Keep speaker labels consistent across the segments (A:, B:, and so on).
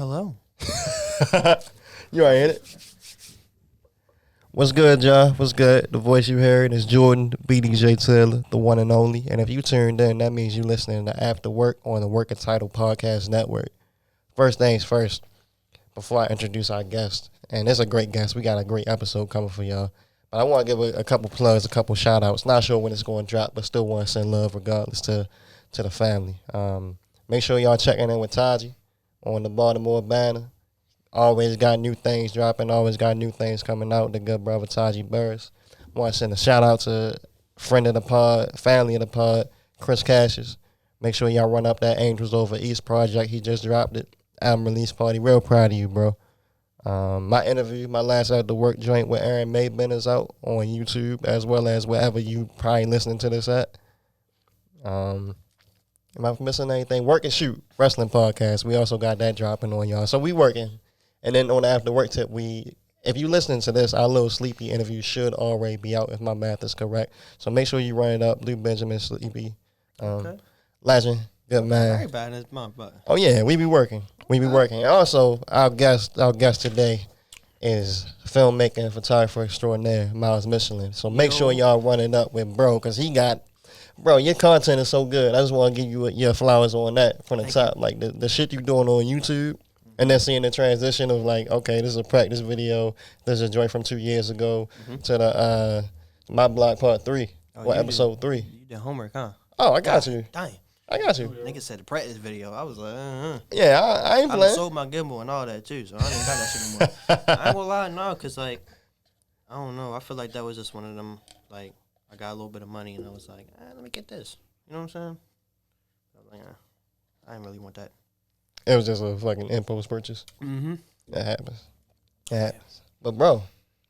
A: Hello.
B: You already hit it. What's good, y'all? What's good? The voice you heard is Jordan BDJ Taylor, the one and only. And if you tuned in, that means you listening to After Work on the Work and Title Podcast Network. First things first, before I introduce our guest, and it's a great guest, we got a great episode coming for y'all. But I want to give a couple plugs, a couple shout outs. Not sure when it's going to drop, but still want to send love regardless to the family. Make sure y'all checking in with Taji on the Baltimore banner. Always got new things dropping. Always got new things coming out. The good brother Taji Burris. Want to send a shout out to friend of the pod, family of the pod, Chris Cassius. Make sure y'all run up that Angels Over East project. He just dropped it. Album release party. Real proud of you, bro. My interview, my last After Work joint with Aaron Maben is out on YouTube as well as wherever you probably listening to this at. Am I missing anything? Work and Shoot Wrestling Podcast. We also got that dropping on y'all. So we working. And then on the After Work tip, if you listening to this, our little Sleepy interview should already be out if my math is correct. So make sure you run it up. Lou Benjamin Sleepy.
A: Okay.
B: Legend. Good man.
A: Everybody is my butt.
B: Oh yeah, we be working. And also our guest today is filmmaker and photographer extraordinaire, Myles Michelin. So make sure y'all run it up with bro, because your content is so good. I just want to give you your flowers on that from the top. Like the shit you doing on YouTube. And then seeing the transition of like, okay, this is a practice video. This is a joint from 2 years ago to the My Block Part 3 or Episode 3.
A: You did homework, huh?
B: Oh, I got you.
A: Dang.
B: I got you.
A: Nigga said the practice video. I was like,
B: Yeah, I ain't
A: I
B: playing.
A: sold my gimbal and all that too, so I ain't got that shit no more. I ain't gonna lie, no, because like, I don't know. I feel like that was just one of them, like, I got a little bit of money and I was like, let me get this. You know what I'm saying? I was like, I didn't really want that.
B: It was just a fucking impulse purchase.
A: Mm-hmm.
B: That happens. But bro,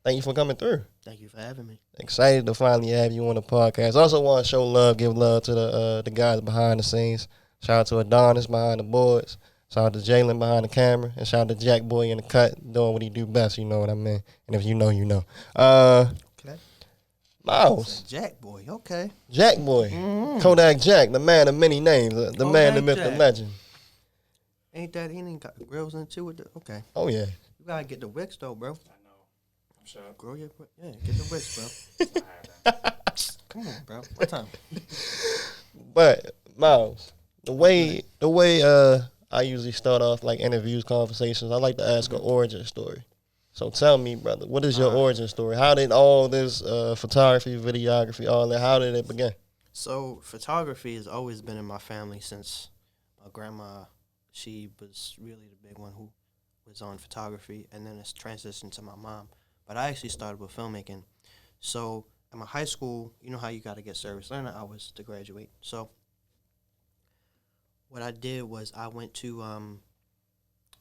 B: thank you for coming through.
A: Thank you for having me.
B: Excited to finally have you on the podcast. Also want to show love, give love to the guys behind the scenes. Shout out to Adonis behind the boards. Shout out to Jalen behind the camera. And shout out to Jack Boy in the cut, doing what he do best, you know what I mean? And if you know, you know.
A: Okay.
B: Myles.
A: Jack Boy, okay.
B: Jack Boy.
A: Mm-hmm.
B: Kodak Jack, the man of many names. The man, the myth, the legend.
A: Ain't that, he ain't got grills into it? Okay.
B: Oh, yeah.
A: You gotta get the wicks though, bro.
C: I know. I'm sure.
A: Grow your, get the wicks, bro. Come on, bro. What time?
B: But Myles, the way I usually start off like interviews, conversations, I like to ask an origin story. So tell me, brother, what is your origin story? How did all this photography, videography, all that, how did it begin?
A: So photography has always been in my family since my grandma. She was really the big one who was on photography, and then it's transitioned to my mom. But I actually started with filmmaking. So at my high school, you know how you got to get service learner hours to graduate. So what I did was I went to,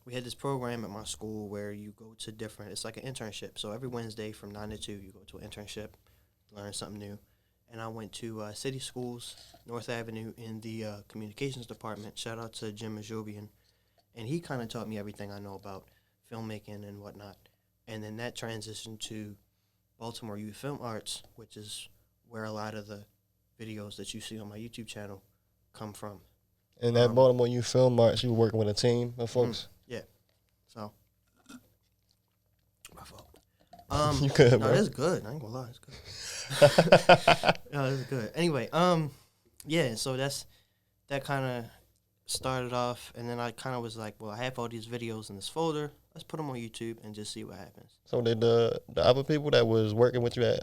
A: we had this program at my school where you go to it's like an internship. So every Wednesday from 9 to 2, you go to an internship, learn something new. And I went to City Schools, North Avenue, in the communications department. Shout out to Jim Majobian. And he kind of taught me everything I know about filmmaking and whatnot. And then that transitioned to Baltimore Youth Film Arts, which is where a lot of the videos that you see on my YouTube channel come from.
B: And at Baltimore Youth Film Arts, you were working with a team of folks?
A: Yeah. So, my fault.
B: You good, bro.
A: No, that's good. I ain't gonna lie, it's good. No, that's good. Anyway, yeah, so that kind of started off, and then I kind of was like, well, I have all these videos in this folder. Let's put them on YouTube and just see what happens.
B: So did the other people that was working with you at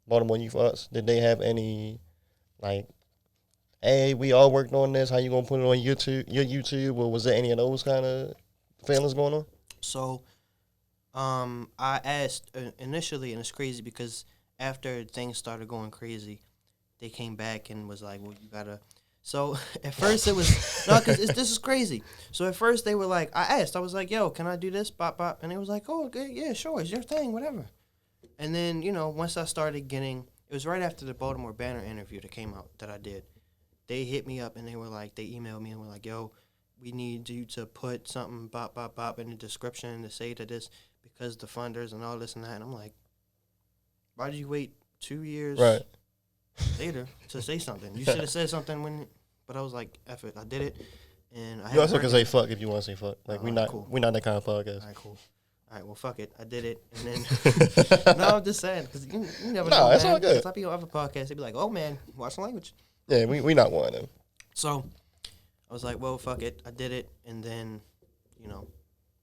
B: Baltimore Youth Arts, did they have any, like, hey, we all worked on this, how you gonna put it on your YouTube, or was there any of those kind of feelings going on? So,
A: I asked initially, and it's crazy because after things started going crazy, they came back and was like, well, you gotta. So at first it was, no, because this is crazy. So at first they were like, I was like, yo, can I do this? Bop, bop. And they was like, oh, okay, yeah, sure, it's your thing, whatever. And then, once I started getting, it was right after the Baltimore Banner interview that came out that I did. They hit me up and they were like, they emailed me and were like, yo, we need you to put something bop, bop, bop in the description to say that this, because the funders and all this and that. And I'm like, why did you wait 2 years later to say something? You should have said something but I was like, F it, I did it. And I
B: You
A: haven't
B: also
A: heard
B: can say fuck if you want to say fuck. Like,
A: cool.
B: we not that kind of podcast.
A: All right, cool. All right, well, fuck it. I did it. And then, no, I'm just saying, because you never know,
B: It's
A: man.
B: all good.
A: Because I be on other podcasts, they be like, oh, man, watch the language.
B: Yeah, we not one of them.
A: So, I was like, well, fuck it. I did it. And then, you know,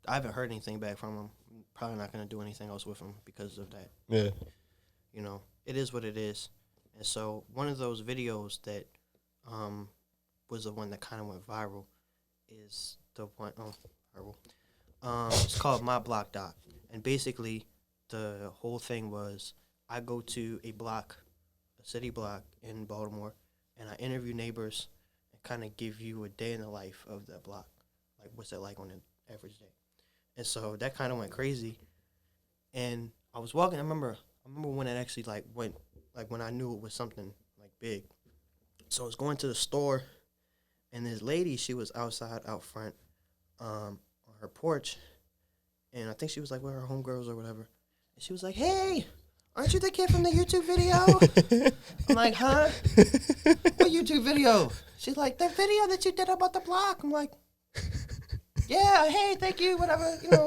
A: I haven't heard anything back from him. I'm probably not going to do anything else with him because of that.
B: Yeah.
A: You know, it is what it is. And so, one of those videos that was the one that kind of went viral is the one, viral. It's called My Block Doc. And basically, the whole thing was I go to a city block in Baltimore, and I interview neighbors and kind of give you a day in the life of that block. Like, what's it like on an average day? And so that kind of went crazy. And I was walking, I remember when it actually, like, went, like, when I knew it was something, like, big. So I was going to the store, and this lady, she was outside, out front, on her porch, and I think she was like with her homegirls or whatever. And she was like, "Hey, aren't you the kid from the YouTube video?" I'm like, "Huh? What YouTube video?" She's like, "The video that you did about the block." I'm like, "Yeah, hey, thank you, whatever, you know."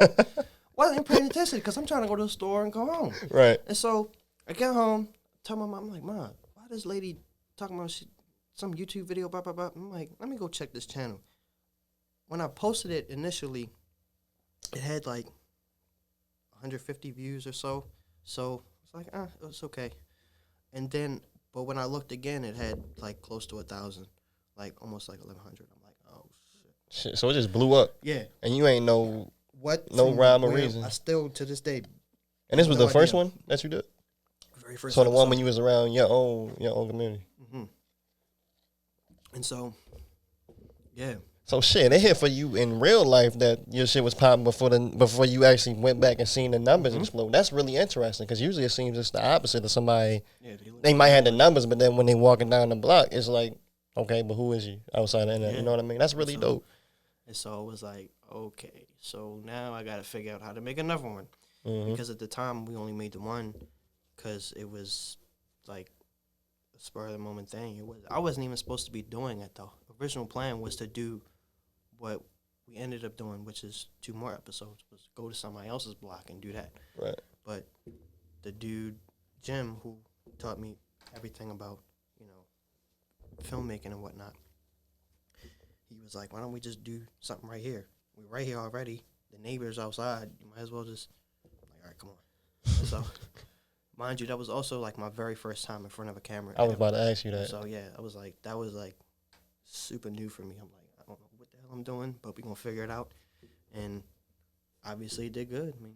A: Wasn't paying attention because I'm trying to go to the store and go home.
B: Right.
A: And so I get home, tell my mom, I'm like, "Mom, why this lady talking about some YouTube video, blah, blah, blah." I'm like, let me go check this channel. When I posted it initially, it had like 150 views or so. So it's like, it's okay. And then, but when I looked again, it had like close to 1,000, like almost like 1,100. I'm like, oh shit.
B: So it just blew up.
A: Yeah.
B: And you ain't know
A: no
B: rhyme or reason.
A: I still to this day.
B: And this was the first one that you did.
A: Very first.
B: So the one when you was around your own community.
A: Mm-hmm. And so, yeah.
B: So shit, it hit for you in real life that your shit was popping before you actually went back and seen the numbers explode. That's really interesting because usually it seems it's the opposite of somebody. Yeah, they might have the numbers, but then when they walking down the block, it's like, okay, but who is you outside the internet? Yeah. You know what I mean? That's really dope.
A: And so it was like, okay, so now I got to figure out how to make another one because at the time we only made the one because it was like a spur of the moment thing. I wasn't even supposed to be doing it though. The original plan was to do what we ended up doing, which is 2 more episodes, was go to somebody else's block and do that.
B: Right.
A: But the dude, Jim, who taught me everything about, you know, filmmaking and whatnot, he was like, why don't we just do something right here? We're right here already. The neighbors outside. You might as well just, like, all right, come on. And so, mind you, that was also, like, my very first time in front of a camera.
B: I was about to ask you that.
A: So, yeah, I was like, that was, like, super new for me. I'm like, I don't know what the hell I'm doing, but we're going to figure it out. And obviously it did good. I mean,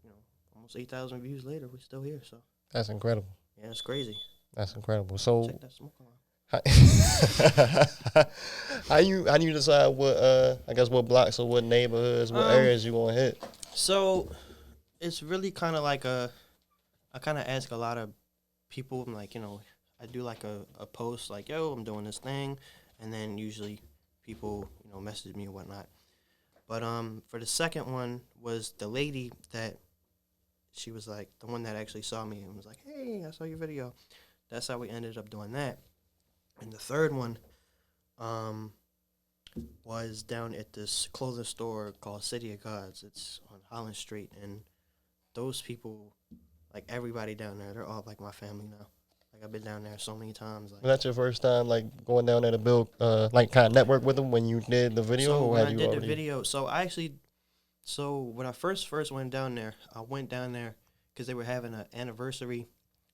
A: you know, almost 8,000 views later, we're still here. So
B: that's incredible.
A: Yeah, it's crazy.
B: That's incredible. So
A: check that smoke alarm.
B: How you decide what blocks or what neighborhoods, what areas you want to hit?
A: So it's really kind of like I kind of ask a lot of people. I'm like, you know, I do like a post like, yo, I'm doing this thing, and then usually people, you know, message me or whatnot. But for the second one was the lady that she was like the one that actually saw me and was like, hey, I saw your video. That's how we ended up doing that. And the third one was down at this clothing store called City of Gods. It's on Holland Street. And those people, like everybody down there, they're all like my family now. Like I've been down there so many times. Like,
B: was that your first time like going down there to build, like kind of network with them when you did the video?
A: So
B: or
A: when
B: had
A: I
B: you
A: did
B: already...
A: the video, so when I first went down there, I went down there because they were having an anniversary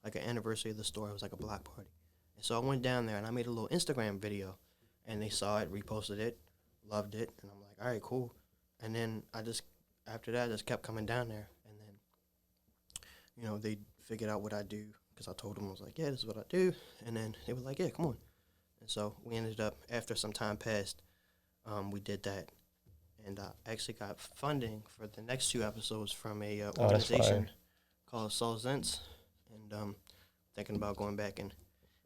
A: of the store. It was like a block party. And so I went down there and I made a little Instagram video, and they saw it, reposted it, loved it, and I'm like, all right, cool. And then after that, I just kept coming down there, and then, you know, they figured out what I do because I told them, I was like, yeah, this is what I do, and then they were like, yeah, come on. And so we ended up, after some time passed, we did that, and I actually got funding for the next 2 episodes from a organization called Soul Zents, and thinking about going back and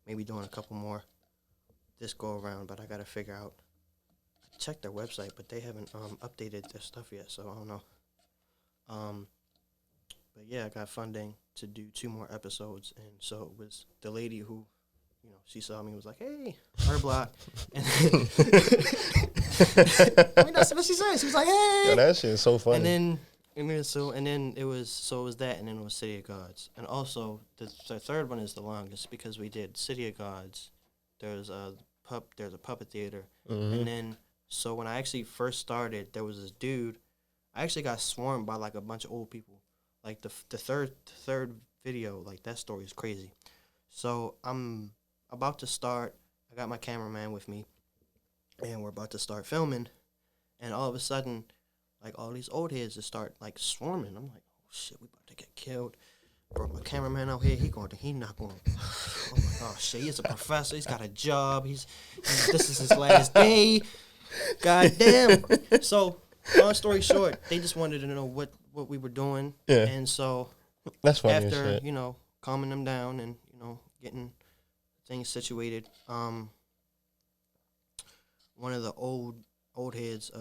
A: maybe doing a couple more this go around, but I gotta figure out. Check their website, but they haven't updated their stuff yet, so I don't know. But yeah, I got funding to do 2 more episodes, and so it was the lady who she saw me and was like, "Hey, her block." And I mean, that's what she said. She was like, "Hey."
B: Yo, that shit is so funny.
A: And then it was that, and then it was City of Gods, and also the third one is the longest because we did City of Gods. There's a puppet theater, and then so when I actually first started, there was this dude. I actually got swarmed by like a bunch of old people. Like the third video, like that story is crazy. So I'm about to start. I got my cameraman with me, and we're about to start filming, and all of a sudden, like all these old heads just start like swarming. I'm like, oh shit, we about to get killed. Brought my cameraman out here. He not going. Oh my gosh, shit. He's a professor. He's got a job. This is his last day. God damn. So long story short, they just wanted to know what we were doing.
B: Yeah.
A: And so
B: That's funny as
A: after
B: shit.
A: calming them down and getting things situated, one of the old heads,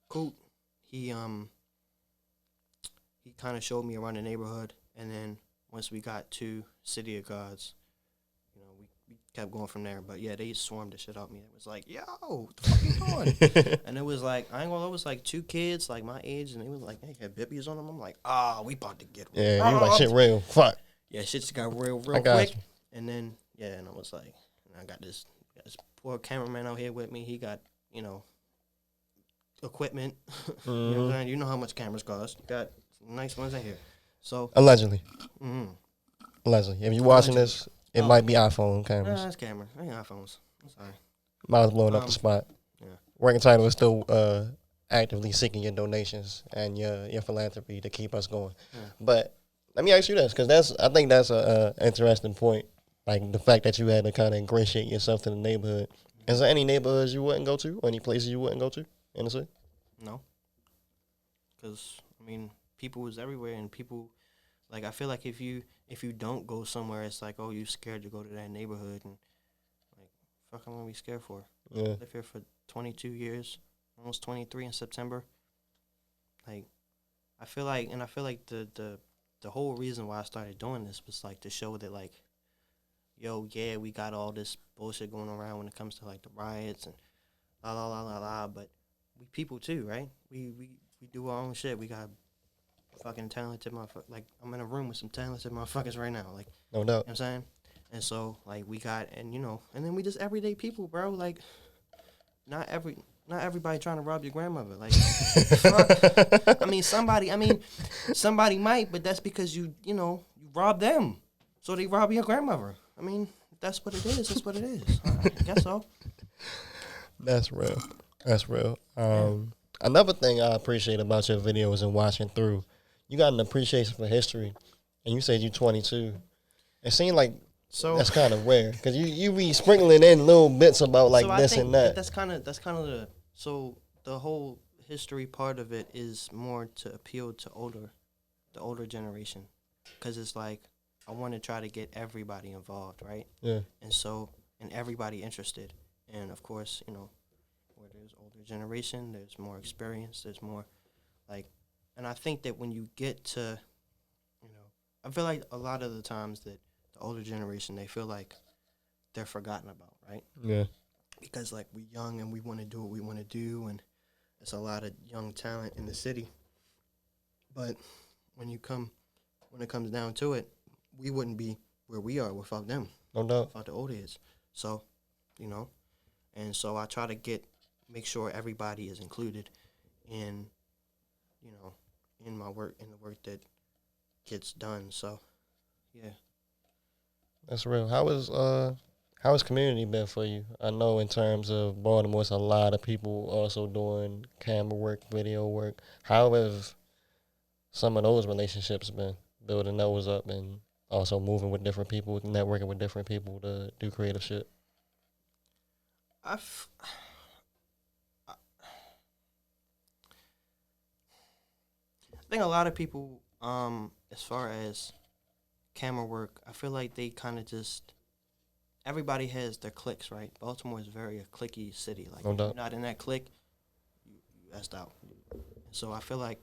A: Coot, he kind of showed me around the neighborhood, and then once we got to City of Gods, we kept going from there. But yeah, they swarmed the shit out of me. It was like, yo, what the fuck you doing? And it was like, I ain't gonna lie, it was like two kids like my age, and they was like, they had bibbies on them. I'm like, we about to get
B: Yeah, you was like, shit real. Fuck.
A: Yeah, shit just got real
B: I got
A: quick.
B: you.
A: And then and I was like, I got this poor cameraman out here with me. He got equipment. You know what I'm saying? You know how much cameras cost. You got some nice ones in here. So
B: Allegedly.
A: Allegedly.
B: If you're watching this, it might be iPhone cameras.
A: Nah, it's camera. I ain't iPhones. I'm sorry.
B: Miles blowing up the spot.
A: Yeah.
B: Working Title is still actively seeking your donations and your philanthropy to keep us going.
A: Yeah.
B: But let me ask you this, because I think that's a interesting point. Like the fact that you had to kind of ingratiate yourself to the neighborhood. Is there any neighborhoods you wouldn't go to, or any places you wouldn't go to in the city?
A: No. Because people is everywhere, and people, like, I feel like if you don't go somewhere, it's like, oh, you scared to go to that neighborhood, and like, fuck, I'm gonna be scared for.
B: Yeah.
A: I lived here for 22 years, almost 23 in September. Like, I feel like the whole reason why I started doing this was like to show that, like, yo, yeah, we got all this bullshit going around when it comes to like the riots and la la la la la, but we people too, right? We do our own shit. We got fucking talented motherfuckers. Like, I'm in a room with some talented motherfuckers right now. Like,
B: No doubt.
A: you know what I'm saying? And so, like, we got, and then we just everyday people, bro. Like, not everybody trying to rob your grandmother. Like, fuck. Somebody might, but that's because you rob them. So they rob your grandmother. That's what it is. That's what it is. I guess so.
B: That's real. That's real. Another thing I appreciate about your videos and watching through, you got an appreciation for history, and you said you're 22. It seemed like that's kind of rare because you be sprinkling in little bits about like this and that.
A: That's kind of the whole history part of it is more to appeal to the older generation, because it's like I want to try to get everybody involved, right?
B: Yeah.
A: And everybody interested, and of course, where there's older generation, there's more experience, there's more, like, and I think that when you get to, I feel like a lot of the times that the older generation, they feel like they're forgotten about, right?
B: Yeah.
A: Because, like, we young and we want to do what we want to do, and there's a lot of young talent in the city. But when it comes down to it, we wouldn't be where we are without them.
B: No doubt.
A: Without the old heads. So, and so I try to make sure everybody is included in, in my work, in the work that gets done. So, yeah.
B: That's real. How has community been for you? I know in terms of Baltimore, it's a lot of people also doing camera work, video work. How have some of those relationships been, building those up and also moving with different people, networking with different people to do creative shit?
A: I think a lot of people, as far as camera work, I feel like they kind of just, everybody has their cliques, right? Baltimore is very a cliquey city. Like, if you're not in that clique, you effed out. So I feel like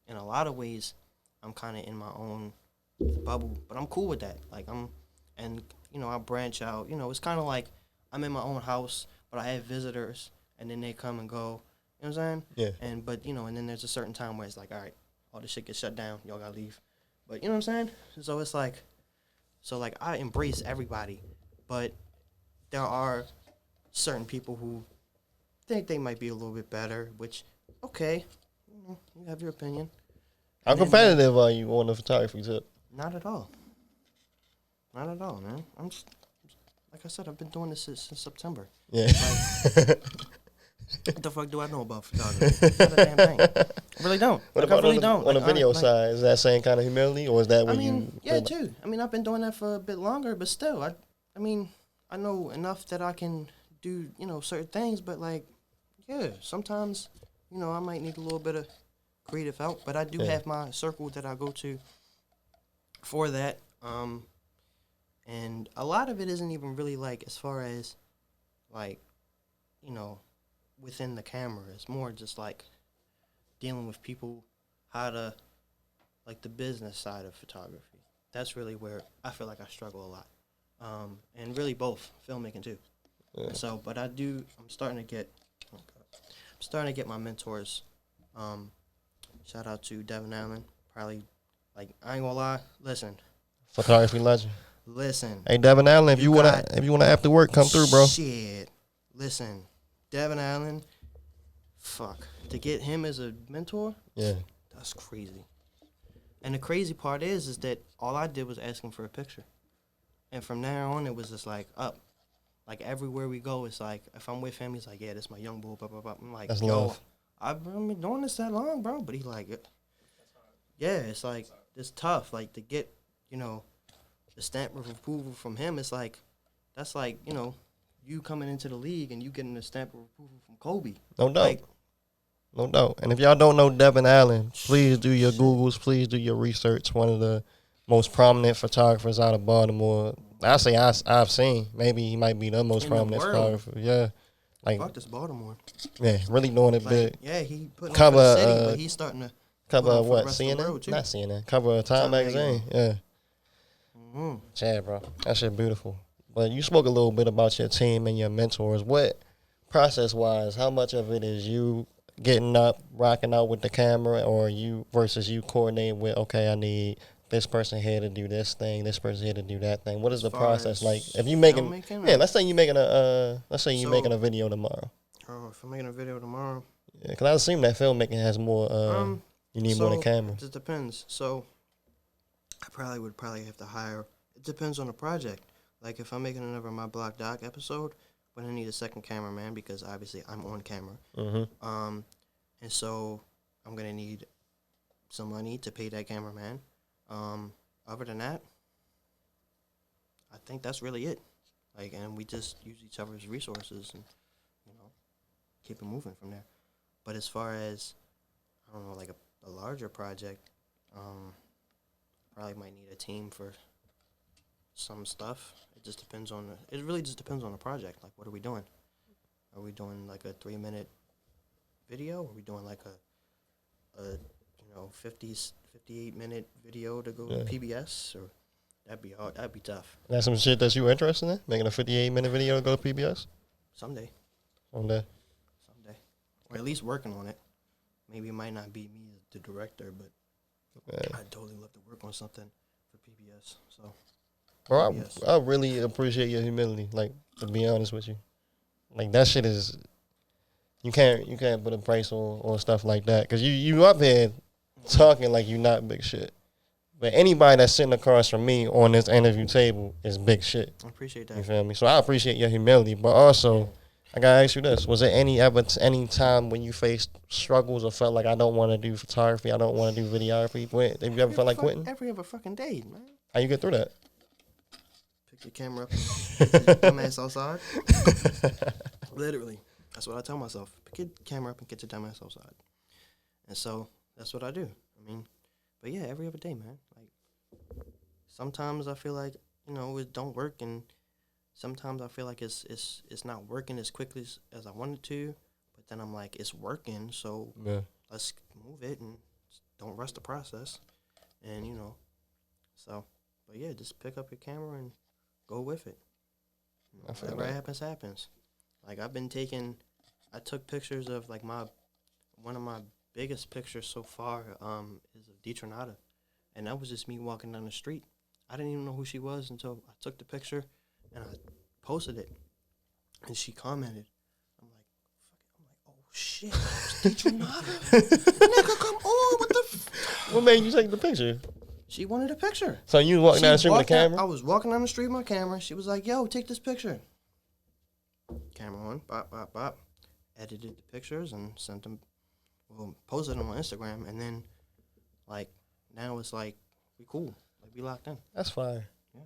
A: in a lot of ways, I'm kind of in my own bubble, but I'm cool with that. Like, I'm and I branch out. It's kind of like I'm in my own house, but I have visitors, and then they come and go. You know what I'm saying?
B: Yeah.
A: And then there's a certain time where it's like, all right, all this shit gets shut down. Y'all gotta leave. But you know what I'm saying? So it's like, I embrace everybody, but there are certain people who think they might be a little bit better, which, okay, you have your opinion.
B: How
A: And then,
B: competitive are you on the photography tip?
A: not at all. Not at all, man. I'm just, like I said, I've been doing this since September.
B: Yeah.
A: Like, what the fuck do I know about photography? Not a damn thing. I really don't.
B: What
A: Like,
B: about
A: I really don't.
B: on the
A: Like,
B: video side? Is that same kind of humility, or is that
A: I
B: where
A: mean,
B: you?
A: yeah, too. I mean, I've been doing that for a bit longer, but still, I mean, I know enough that I can do, certain things, but like, yeah, sometimes, I might need a little bit of creative help, but I do have my circle that I go to for that. And a lot of it isn't even really like as far as like, you know, within the camera. It's more just like dealing with people, how to like the business side of photography. That's really where I feel like I struggle a lot. And really both filmmaking too.
B: Yeah.
A: So, but I'm starting to get, my mentors. Shout out to Devin Allen. Probably, like, I ain't gonna lie.
B: Photography legend.
A: Listen.
B: Hey, Devin Allen, if you wanna after work, come through, bro.
A: Shit. Listen, Devin Allen. Fuck. To get him as a mentor.
B: Yeah.
A: That's crazy. And the crazy part is that all I did was ask him for a picture. And from there on, it was just like up. Like everywhere we go, it's like if I'm with him, he's like, "Yeah, this my young boy." Blah blah blah. I'm like,
B: That's
A: "Yo,
B: love.
A: I've been doing this that long, bro." But he like, yeah, it's like it's tough. Like to get, the stamp of approval from him. It's like that's like you coming into the league and you getting the stamp of approval from Kobe.
B: No doubt.
A: Like,
B: no doubt. And if y'all don't know Devin Allen, please do your Googles. Please do your research. One of the most prominent photographers out of Baltimore. I say I've seen. Maybe he might be the most
A: in the
B: prominent
A: world.
B: photographer. Yeah. Like,
A: fuck this Baltimore.
B: yeah, really doing it
A: Like,
B: big.
A: yeah, he putting on
B: Cover,
A: for the city, but he's starting to
B: Cover
A: put on for
B: what?
A: the rest of the world,
B: CNN?
A: too.
B: Not CNN. Cover Time Magazine. Yeah.
A: Mm-hmm.
B: Yeah, bro. That shit beautiful. But you spoke a little bit about your team and your mentors. What, process-wise, how much of it is you getting up, rocking out with the camera, or you versus you coordinating with, okay, I need this person here to do this thing, this person here to do that thing. What is the process like? If you making, let's say you making making a video tomorrow.
A: Oh, if I'm making a video tomorrow.
B: Yeah, because I assume that filmmaking has more. You need more than camera.
A: It just depends. So I would have to hire. It depends on the project. Like if I'm making another My Block Doc episode, but I need a second cameraman because obviously I'm on camera.
B: Mm-hmm.
A: And so I'm gonna need some money to pay that cameraman. Other than that, I think that's really it. Like, and we just use each other's resources and keep it moving from there. But as far as I don't know, like a larger project, probably might need a team for some stuff. It really just depends on the project. Like, what are we doing? Are we doing like a 3-minute video? Are we doing like a 58-minute video to go to PBS? Or that'd be hard. That'd be tough.
B: That's some shit that you interested in? Making a 58-minute video to go to PBS?
A: Someday. Or at least working on it. Maybe it might not be me as the director, but I'd totally love to work on something for PBS. So,
B: bro, I really appreciate your humility. Like, to be honest with you, like that shit is you can't put a price on stuff like that because you up here talking like you not big shit. But anybody that's sitting across from me on this interview table is big shit.
A: I appreciate that.
B: You feel me? So I appreciate your humility, but also. I gotta ask you this: was there any time when you faced struggles or felt like I don't want to do photography, I don't want to do videography? Have you ever felt like quitting?
A: Every other fucking day, man.
B: How you get through that?
A: Pick your camera up, get your dumbass outside. Literally, that's what I tell myself. Pick your camera up and get your dumbass outside. And so that's what I do. I mean, but yeah, every other day, man. Like sometimes I feel like it don't work and. Sometimes I feel like it's not working as quickly as I wanted to, but then I'm like, it's working, so let's move it and don't rush the process. And, so, but yeah, just pick up your camera and go with it. Whatever happens, happens. Like I took pictures of like one of my biggest pictures so far is of Detronata, and that was just me walking down the street. I didn't even know who she was until I took the picture and I posted it, and she commented. I'm like, oh shit, it's Detronata. Nigga, come on, what the?
B: What made you take the picture?
A: She wanted a picture.
B: So you was walking down the street with a camera?
A: I was walking down the street with my camera. She was like, yo, take this picture. Camera on, bop, bop, bop. Edited the pictures and sent them, posted them on Instagram. And then, like, now it's like, we cool. Like, we locked in.
B: That's fire.
A: Yeah.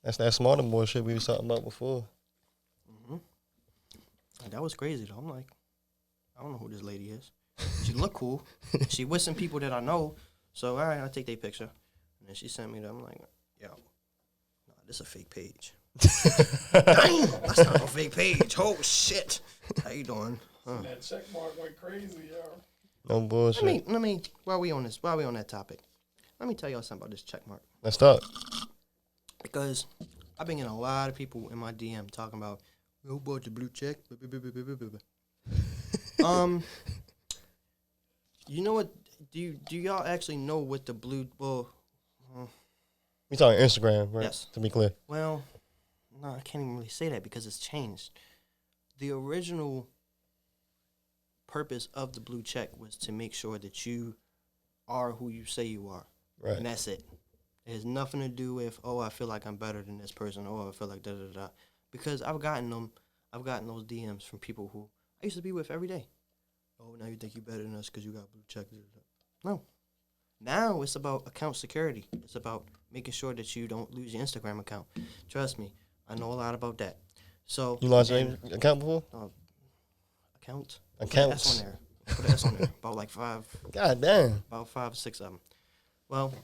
B: That's that smarter boy shit we was talking about before.
A: Mm-hmm. And that was crazy, though. I'm like, I don't know who this lady is. She looked cool. She with some people that I know. So, all right, I'll take their picture. And then she sent me that. I'm like, yo, nah, this is a fake page. Damn, that's not a fake page. Oh, shit. How you doing? Huh.
C: That check mark went crazy, yo.
B: No bullshit.
A: Let me, while we on that topic, let me tell y'all something about this check mark.
B: Let's talk.
A: Because I've been getting a lot of people in my DM talking about, who bought the blue check? You know what? Do y'all actually know what the blue? Well,
B: We talking Instagram, right?
A: Yes.
B: To be clear.
A: well, no, I can't even really say that because it's changed. The original purpose of the blue check was to make sure that you are who you say you are,
B: Right.
A: and that's it. It has nothing to do with, oh, I feel like I'm better than this person, or I feel like da da da. Because I've gotten those DMs from people who I used to be with every day. Oh, now you think you're better than us because you got blue check. No. Now it's about account security. It's about making sure that you don't lose your Instagram account. Trust me, I know a lot about that. So
B: You lost your account before?
A: Account?
B: Accounts.
A: Put an S on there. About like five.
B: God damn.
A: About 5 or 6 of them. Well,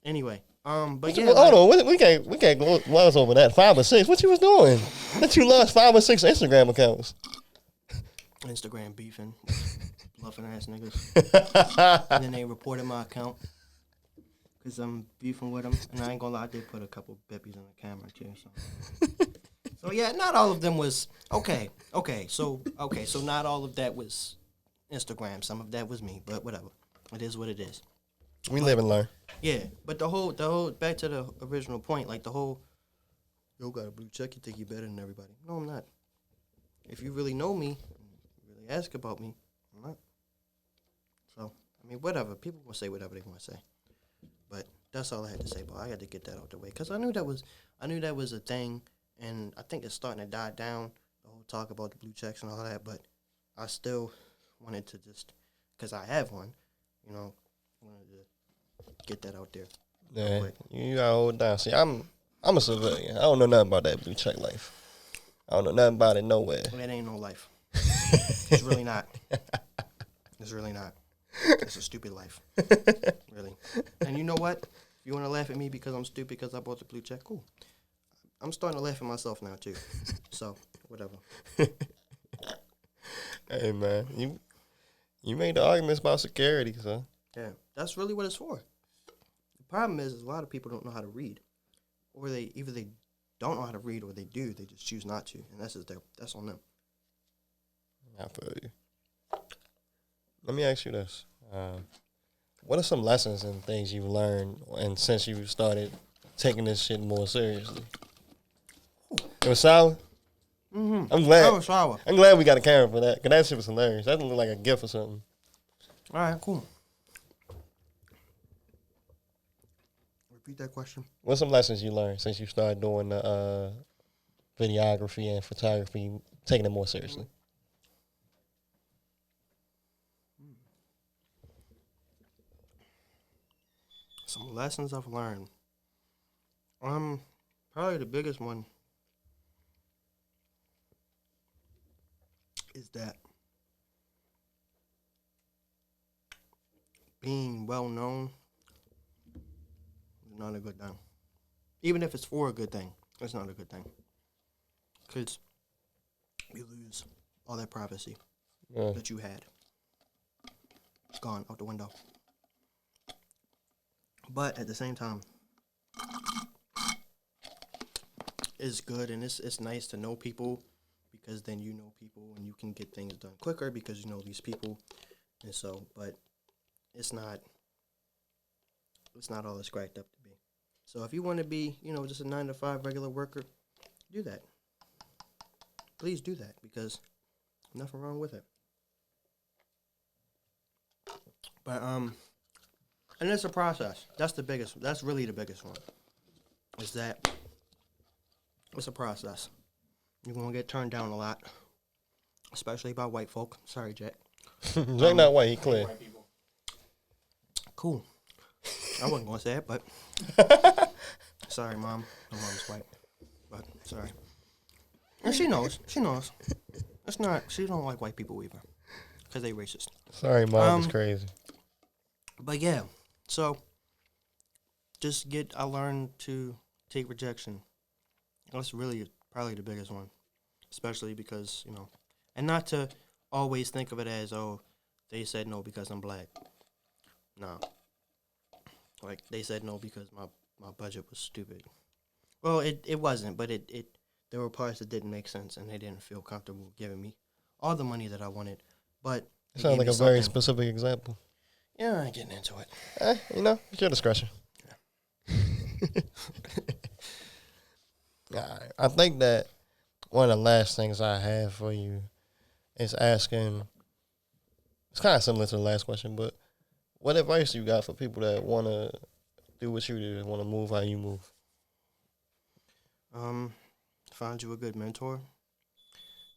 A: anyway, but
B: What
A: yeah.
B: you, hold on, we can't gloss over that. 5 or 6. What you was doing? That you lost 5 or 6 Instagram accounts.
A: Instagram beefing, bluffing ass niggas, and then they reported my account because I'm beefing with them. And I ain't gonna lie, I did put a couple bippies on the camera too. So yeah, not all of them was okay. So not all of that was Instagram. Some of that was me, but whatever. It is what it is.
B: We live and learn.
A: Yeah, but the whole back to the original point, like the whole, yo, got a blue check, you think you're better than everybody. No, I'm not. If you really know me, really ask about me, I'm not. So, I mean, whatever. People will say whatever they want to say. But that's all I had to say, but I had to get that out the way. Because I knew that was a thing, and I think it's starting to die down, the whole talk about the blue checks and all that, but I still wanted to just, because I have one, you know, wanted to get that out there.
B: Yeah, you gotta hold it down. See, I'm a civilian. I don't know nothing about that blue check life. I don't know nothing about it nowhere.
A: Well, that ain't no life. It's really not. It's really not. It's a stupid life. Really. And you know what? If you want to laugh at me because I'm stupid because I bought the blue check, cool. I'm starting to laugh at myself now, too. So, whatever.
B: Hey, man, you made the arguments about security, so.
A: Yeah, that's really what it's for. The problem is a lot of people don't know how to read. Or either they don't know how to read or they do, they just choose not to. And that's on them.
B: I feel you. Let me ask you this. What are some lessons and things you've learned and since you started taking this shit more seriously? It was sour?
A: Mm-hmm.
B: I'm glad.
A: That was sour.
B: I'm glad we got a camera for that, because that shit was hilarious. That looked like a gift or something.
A: All right, cool. Repeat that question.
B: What's some lessons you learned since you started doing the videography and photography, taking it more seriously?
A: Some lessons I've learned. Probably the biggest one is that being well known is not a good thing. Even if it's for a good thing, it's not a good thing. Because you lose all that privacy that you had. It's gone out the window. But at the same time, is good, and it's nice to know people because then you know people and you can get things done quicker because you know these people, and so. But it's not all it's cracked up to be. So if you want to be, just a 9 to 5 regular worker, do that. Please do that because nothing wrong with it. But and it's a process. That's the biggest. That's really the biggest one. Is that it's a process. You're gonna get turned down a lot, especially by white folk. Sorry, Jack.
B: Jack not white. He clear.
C: White people.
A: Cool. I wasn't gonna say it, but sorry, Mom. My mom's white, but sorry. And she knows. She knows. It's not. She don't like white people either, cause they racist.
B: Sorry, Mom. It's crazy.
A: But yeah, so I learned to take rejection. That's really probably the biggest one, especially because and not to always think of it as they said no because I'm black. No. Like they said no because my budget was stupid. Well, it wasn't, but there were parts that didn't make sense and they didn't feel comfortable giving me all the money that I wanted. But
B: it sounds like a very specific example.
A: Yeah, I ain't getting into it.
B: It's your discretion. Yeah. I think that one of the last things I have for you is asking. It's kind of similar to the last question, but what advice you got for people that want to do what you do, want to move how you move?
A: Find you a good mentor.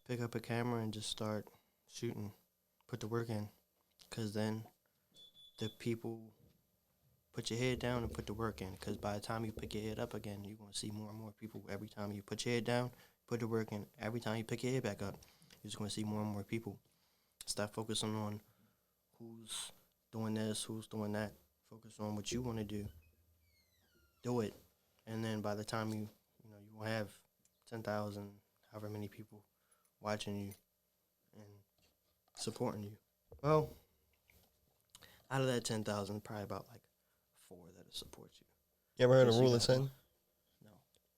A: Pick up a camera and just start shooting. Put the work in, because then the people put your head down and put the work in. Because by the time you pick your head up again, you're going to see more and more people. Every time you put your head down, put the work in. Every time you pick your head back up, you're just going to see more and more people. Stop focusing on who's doing this, who's doing that. Focus on what you want to do. Do it. And then by the time you will have 10,000, however many people watching you and supporting you. Well, out of that 10,000, probably about like 4 that'll support you.
B: You ever heard of rule of 10?
A: No.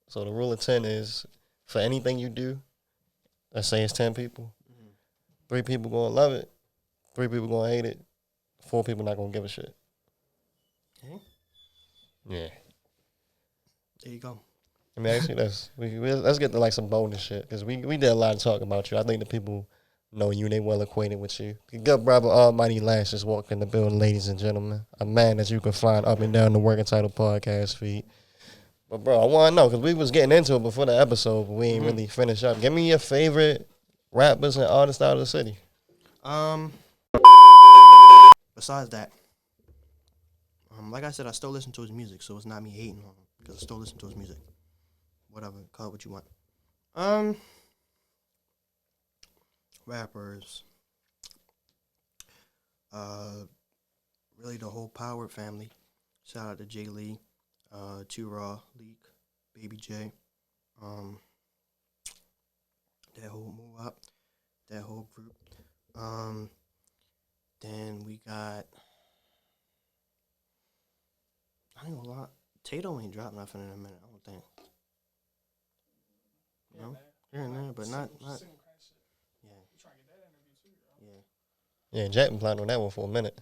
B: So the rule of 10 is for anything you do, let's say it's 10 people, 3 people going to love it, 3 people going to hate it, 4 people not going to give a shit.
A: Okay.
B: Yeah.
A: There you go.
B: I mean, actually, let's get to like some bonus shit because we did a lot of talk about you. I think the people know you; they well acquainted with you. The good brother Almighty Lash just walked in the building, ladies and gentlemen. A man that you can find up and down the Working Title podcast feed. But bro, I want to know because we was getting into it before the episode, but we ain't really finished up. Give me your favorite rappers and artists out of the city.
A: Besides that, like I said, I still listen to his music, so it's not me hating on him because I still listen to his music. Whatever, call it what you want. Rappers. Really the whole Power family. Shout out to Jay Lee, Too Raw, Leak, Baby J. That whole move up, that whole group. Then we got. I ain't gonna lie. Tato ain't dropped nothing in a minute, I don't think. No? Here and there, but not. Yeah.
C: You trying to get that interview too, bro.
A: Yeah.
B: Yeah, Jack been planning on that one for a minute.